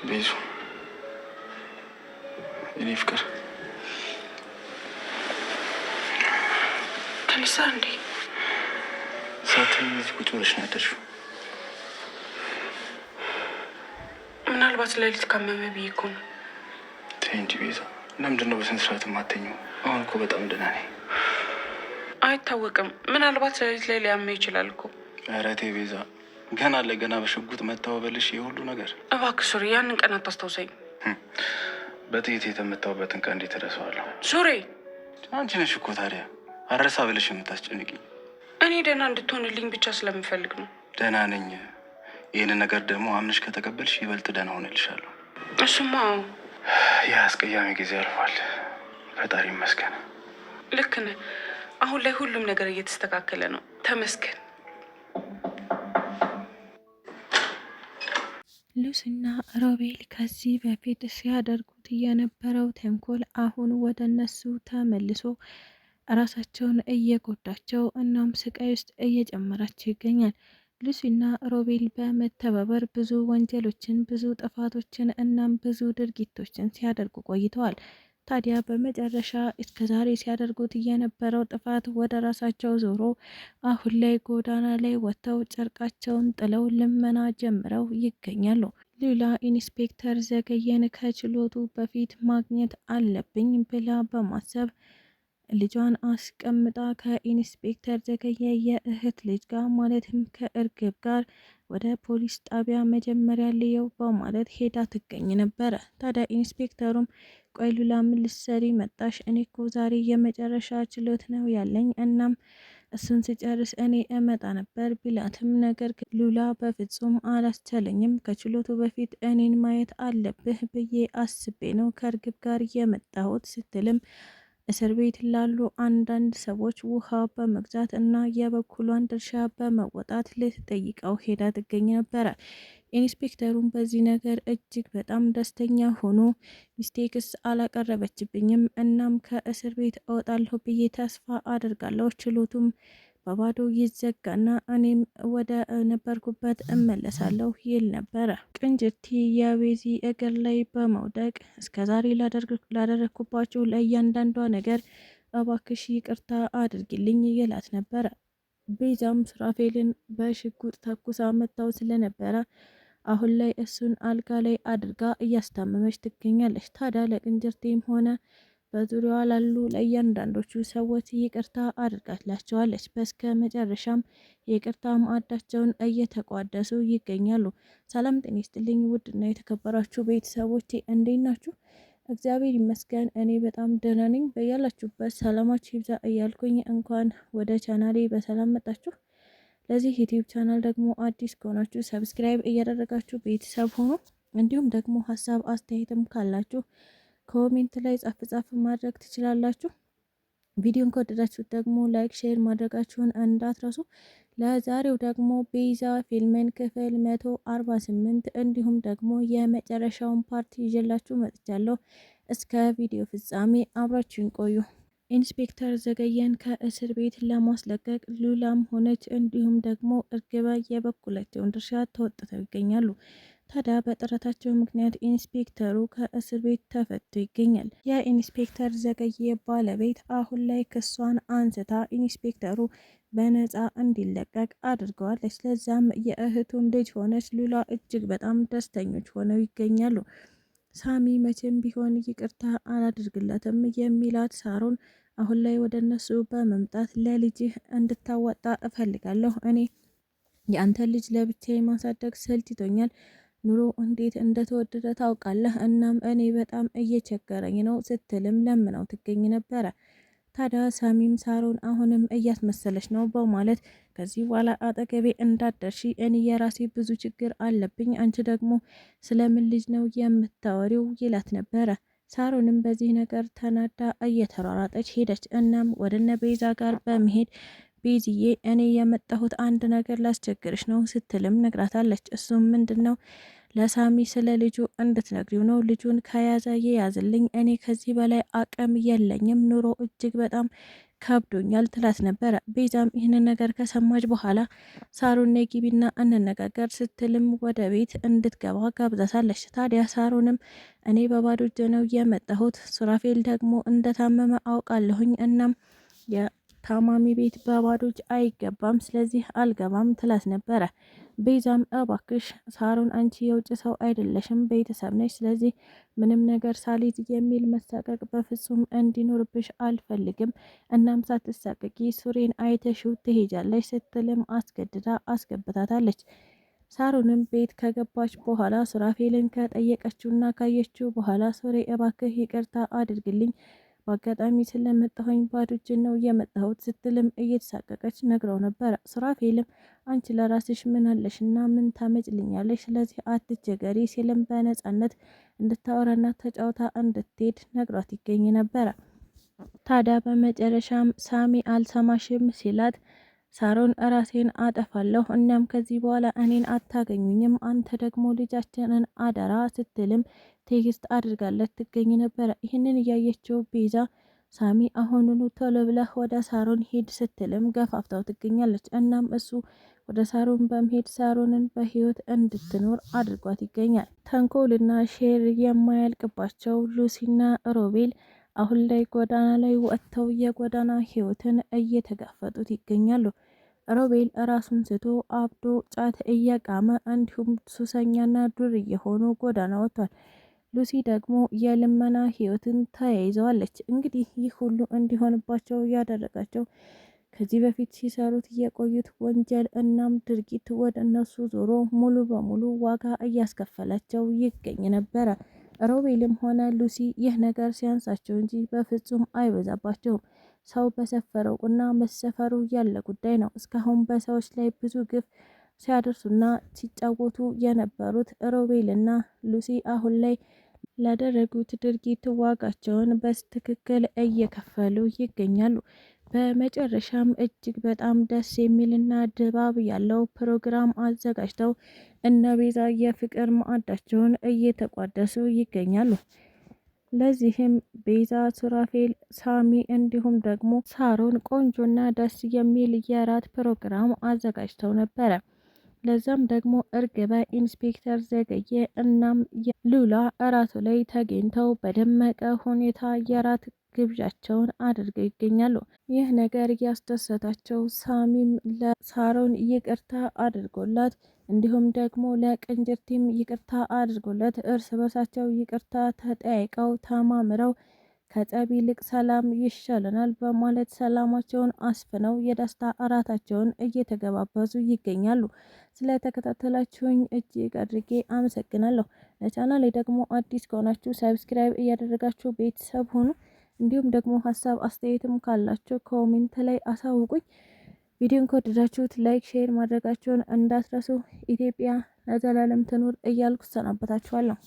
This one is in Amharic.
ቤዙ እኔ ፍቅር ተነሳ እንዴ? ሳትይኝ እዚህ ቁጭ ብለሽ ነው ያደርሽው? ምናልባት ሌሊት ካመመ ብዬ እኮ ነው። ተይ እንጂ ቤዛ፣ ለምንድን ነው በስነ ስርዓት የማተኘው? አሁን እኮ በጣም ደህና ነኝ። አይታወቅም፣ ምናልባት ሌሊት ላይ ሊያመ ይችላል እኮ። ኧረ ተይ ቤዛ፣ ገና ለገና በሽጉጥ መታወበልሽ የሁሉ ነገር። እባክህ ሱሪ፣ ያንን ቀን አታስታውሰኝ። በጥይት የተመታውበትን ቀን እንዴት እረሳዋለሁ? ሱሪ፣ አንቺ ነሽ እኮ ታዲያ አረሳ ብለሽ የምታስጨንቂኝ። እኔ ደህና እንድትሆንልኝ ብቻ ስለምፈልግ ነው። ደህና ነኝ። ይህንን ነገር ደግሞ አምነሽ ከተቀበልሽ ይበልጥ ደህና ሆነልሻለሁ። እሱማ ያ አስቀያሚ ጊዜ አልፏል፣ ፈጣሪ ይመስገን። ልክ ነህ። አሁን ላይ ሁሉም ነገር እየተስተካከለ ነው፣ ተመስገን። ሉሲና ሮቤል ከዚህ በፊት ሲያደርጉት የነበረው ተንኮል አሁን ወደ እነሱ ተመልሶ ራሳቸውን እየጎዳቸው እናም ስቃይ ውስጥ እየጨመራቸው ይገኛል። ሉሲና ሮቤል በመተባበር ብዙ ወንጀሎችን፣ ብዙ ጥፋቶችን እናም ብዙ ድርጊቶችን ሲያደርጉ ቆይተዋል። ታዲያ በመጨረሻ እስከዛሬ ሲያደርጉት የነበረው ጥፋት ወደ ራሳቸው ዞሮ አሁን ላይ ጎዳና ላይ ወጥተው ጨርቃቸውን ጥለው ልመና ጀምረው ይገኛሉ። ሉላ ኢንስፔክተር ዘገየን ከችሎቱ በፊት ማግኘት አለብኝ ብላ በማሰብ ልጇን አስቀምጣ ከኢንስፔክተር ዘገየ የእህት ልጅ ጋር ማለትም ከእርግብ ጋር ወደ ፖሊስ ጣቢያ መጀመሪያ ልየው በማለት ሄዳ ትገኝ ነበረ። ታዲያ ኢንስፔክተሩም ቆይ ሉላ ምን ልትሰሪ መጣሽ? እኔ እኮ ዛሬ የመጨረሻ ችሎት ነው ያለኝ፣ እናም እሱን ስጨርስ እኔ እመጣ ነበር ቢላትም ነገር ግን ሉላ በፍጹም አላስቻለኝም፣ ከችሎቱ በፊት እኔን ማየት አለብህ ብዬ አስቤ ነው ከእርግብ ጋር የመጣሁት ስትልም እስር ቤት ላሉ አንዳንድ ሰዎች ውሃ በመግዛት እና የበኩሏን ድርሻ በመወጣት ልትጠይቀው ሄዳ ትገኝ ነበረ። ኢንስፔክተሩም በዚህ ነገር እጅግ በጣም ደስተኛ ሆኖ ሚስቴክስ አላቀረበችብኝም፣ እናም ከእስር ቤት እወጣለሁ ብዬ ተስፋ አድርጋለሁ፣ ችሎቱም በባዶ ይዘጋና እኔም ወደ ነበርኩበት እመለሳለሁ ይል ነበረ። ቅንጅቲ የቤዚ እግር ላይ በመውደቅ እስከዛሬ ላደረግኩባችሁ ለእያንዳንዷ ነገር እባክሽ ይቅርታ አድርጊልኝ ይላት ነበረ። ቤዛም ሱራፌልን በሽጉጥ ተኩሳ መታው ስለነበረ አሁን ላይ እሱን አልጋ ላይ አድርጋ እያስታመመች ትገኛለች። ታዲያ ለቅንጅርቴም ሆነ በዙሪያዋ ላሉ ለእያንዳንዶቹ ሰዎች ይቅርታ አድርጋላቸዋለች። በስከ መጨረሻም የይቅርታ ማዕዳቸውን እየተቋደሱ ይገኛሉ። ሰላም ጤና ይስጥልኝ ውድና የተከበራችሁ ቤተሰቦቼ እንዴት ናችሁ? እግዚአብሔር ይመስገን እኔ በጣም ደህና ነኝ። በያላችሁበት ሰላማችሁ ይብዛ እያልኩኝ እንኳን ወደ ቻናሌ በሰላም መጣችሁ። ለዚህ ዩቲዩብ ቻናል ደግሞ አዲስ ከሆናችሁ ሰብስክራይብ እያደረጋችሁ ቤተሰብ ሆኖ እንዲሁም ደግሞ ሀሳብ አስተያየትም ካላችሁ ኮሜንት ላይ ጻፍ ማድረግ ትችላላችሁ። ቪዲዮን ከወደዳችሁት ደግሞ ላይክ፣ ሼር ማድረጋችሁን እንዳትረሱ። ለዛሬው ደግሞ ቤዛ ፊልምን ክፍል 148 እንዲሁም ደግሞ የመጨረሻውን ፓርቲ ይዤላችሁ መጥቻለሁ። እስከ ቪዲዮ ፍጻሜ አብራችሁን ቆዩ። ኢንስፔክተር ዘገየን ከእስር ቤት ለማስለቀቅ ሉላም ሆነች እንዲሁም ደግሞ እርግበ የበኩላቸውን ድርሻ ተወጥተው ይገኛሉ። ታዲያ በጥረታቸው ምክንያት ኢንስፔክተሩ ከእስር ቤት ተፈቶ ይገኛል። የኢንስፔክተር ዘገየ ባለቤት አሁን ላይ ክሷን አንስታ ኢንስፔክተሩ በነፃ እንዲለቀቅ አድርገዋለች። ለዛም የእህቱም ልጅ ሆነች ሉላ እጅግ በጣም ደስተኞች ሆነው ይገኛሉ። ሳሚ መቼም ቢሆን ይቅርታ አላደርግለትም የሚላት ሳሮን አሁን ላይ ወደ እነሱ በመምጣት ለልጅህ እንድታወጣ እፈልጋለሁ፣ እኔ የአንተ ልጅ ለብቻዬ ማሳደግ ሰልችቶኛል፣ ኑሮ እንዴት እንደተወደደ ታውቃለህ፣ እናም እኔ በጣም እየቸገረኝ ነው ስትልም ለምነው ትገኝ ነበረ። ታዲያ ሳሚም ሳሮን አሁንም እያስመሰለች ነው በማለት ከዚህ በኋላ አጠገቤ እንዳደርሺ እኔ የራሴ ብዙ ችግር አለብኝ፣ አንቺ ደግሞ ስለምን ልጅ ነው የምታወሪው ይላት ነበረ። ሳሮንም በዚህ ነገር ተናዳ እየተሯሯጠች ሄደች። እናም ወደነ ቤዛ ጋር በመሄድ ቤዝዬ እኔ የመጣሁት አንድ ነገር ላስቸግርሽ ነው ስትልም ነግራታለች። እሱም ምንድን ነው? ለሳሚ ስለ ልጁ እንድትነግሪው ነው። ልጁን ከያዘ ይያዝልኝ፣ እኔ ከዚህ በላይ አቅም የለኝም፣ ኑሮ እጅግ በጣም ከብዶኛል ትላት ነበረ። ቤዛም ይህንን ነገር ከሰማች በኋላ ሳሮን ነይ ግቢና እንነጋገር ስትልም ወደ ቤት እንድትገባ ጋብዛታለች። ታዲያ ሳሮንም እኔ በባዶ እጄ ነው የመጣሁት፣ ሱራፌል ደግሞ እንደታመመ አውቃለሁኝ፣ እናም የታማሚ ቤት በባዶ እጅ አይገባም፣ ስለዚህ አልገባም ትላት ነበረ። ቤዛም እባክሽ ሳሮን አንቺ የውጭ ሰው አይደለሽም፣ ቤተሰብ ነች፣ ስለዚህ ምንም ነገር ሳሊዝ የሚል መሳቀቅ በፍጹም እንዲኖርብሽ አልፈልግም፣ እናም ሳትሳቀቂ ሱሬን አይተሽው ትሄጃለች ስትልም አስገድዳ አስገብታታለች። ሳሮንም ቤት ከገባች በኋላ ሱራፌልን ከጠየቀችውና ካየችው በኋላ ሱሬ እባክህ ይቅርታ አድርግልኝ በአጋጣሚ ስለመጣሁኝ ባዶ እጄን ነው የመጣሁት ስትልም እየተሳቀቀች ነግረው ነበረ። ሱራፌልም አንቺ ለራስሽ ምን አለሽና ምን ታመጭልኛለሽ? ስለዚህ አትቸገሪ ሲልም በነጻነት እንድታወራና ተጫውታ እንድትሄድ ነግሯት ይገኝ ነበረ። ታዲያ በመጨረሻም ሳሚ አልሰማሽም ሲላት ሳሮን ራሴን አጠፋለሁ፣ እናም ከዚህ በኋላ እኔን አታገኙኝም፣ አንተ ደግሞ ልጃችንን አደራ ስትልም ቴክስት አድርጋለት ትገኝ ነበረ። ይህንን እያየችው ቤዛ ሳሚ አሁኑኑ ቶሎ ብለህ ወደ ሳሮን ሄድ ስትልም ገፋፍታው ትገኛለች። እናም እሱ ወደ ሳሮን በመሄድ ሳሮንን በህይወት እንድትኖር አድርጓት ይገኛል። ተንኮልና ሼር የማያልቅባቸው ሉሲና ሮቤል አሁን ላይ ጎዳና ላይ ወጥተው የጎዳና ህይወትን እየተጋፈጡት ይገኛሉ። ሮቤል ራሱን ስቶ አብዶ ጫት እየቃመ እንዲሁም ሱሰኛና ዱር እየሆኑ ጎዳና ወጥቷል። ሉሲ ደግሞ የልመና ህይወትን ተያይዘዋለች። እንግዲህ ይህ ሁሉ እንዲሆንባቸው ያደረጋቸው ከዚህ በፊት ሲሰሩት የቆዩት ወንጀል እናም ድርጊት ወደ እነሱ ዞሮ ሙሉ በሙሉ ዋጋ እያስከፈላቸው ይገኝ ነበረ። ሮቤልም ሆነ ሉሲ ይህ ነገር ሲያንሳቸው እንጂ በፍጹም አይበዛባቸውም። ሰው በሰፈረው ቁና መሰፈሩ ያለ ጉዳይ ነው። እስካሁን በሰዎች ላይ ብዙ ግፍ ሲያደርሱና ሲጫወቱ የነበሩት ሮቤልና ሉሲ አሁን ላይ ላደረጉት ድርጊት ዋጋቸውን በትክክል እየከፈሉ ይገኛሉ። በመጨረሻም እጅግ በጣም ደስ የሚልና ድባብ ያለው ፕሮግራም አዘጋጅተው እነ ቤዛ የፍቅር ማዕዳቸውን እየተቋደሱ ይገኛሉ። ለዚህም ቤዛ፣ ሱራፌል፣ ሳሚ እንዲሁም ደግሞ ሳሮን ቆንጆና ደስ የሚል የራት ፕሮግራም አዘጋጅተው ነበረ። ለዛም ደግሞ እርግበ፣ ኢንስፔክተር ዘገየ እናም ሉላ እራቱ ላይ ተገኝተው በደመቀ ሁኔታ የራት ግብዣቸውን አድርገው ይገኛሉ። ይህ ነገር ያስደሰታቸው ሳሚም ለሳሮን ይቅርታ አድርጎላት እንዲሁም ደግሞ ለቅንጅርቲም ይቅርታ አድርጎለት እርስ በርሳቸው ይቅርታ ተጠያይቀው ተማምረው ከጸብ ይልቅ ሰላም ይሻለናል በማለት ሰላማቸውን አስፍነው የደስታ እራታቸውን እየተገባበዙ ይገኛሉ። ስለተከታተላችሁኝ እጅግ አድርጌ አመሰግናለሁ። ለቻናሌ ደግሞ አዲስ ከሆናችሁ ሰብስክራይብ እያደረጋችሁ ቤተሰብ ሆኑ። እንዲሁም ደግሞ ሀሳብ አስተያየትም ካላችሁ ኮሜንት ላይ አሳውቁኝ። ቪዲዮን ከወደዳችሁት ላይክ፣ ሼር ማድረጋችሁን እንዳትረሱ። ኢትዮጵያ ለዘላለም ትኑር እያልኩ ሰናበታችኋለሁ።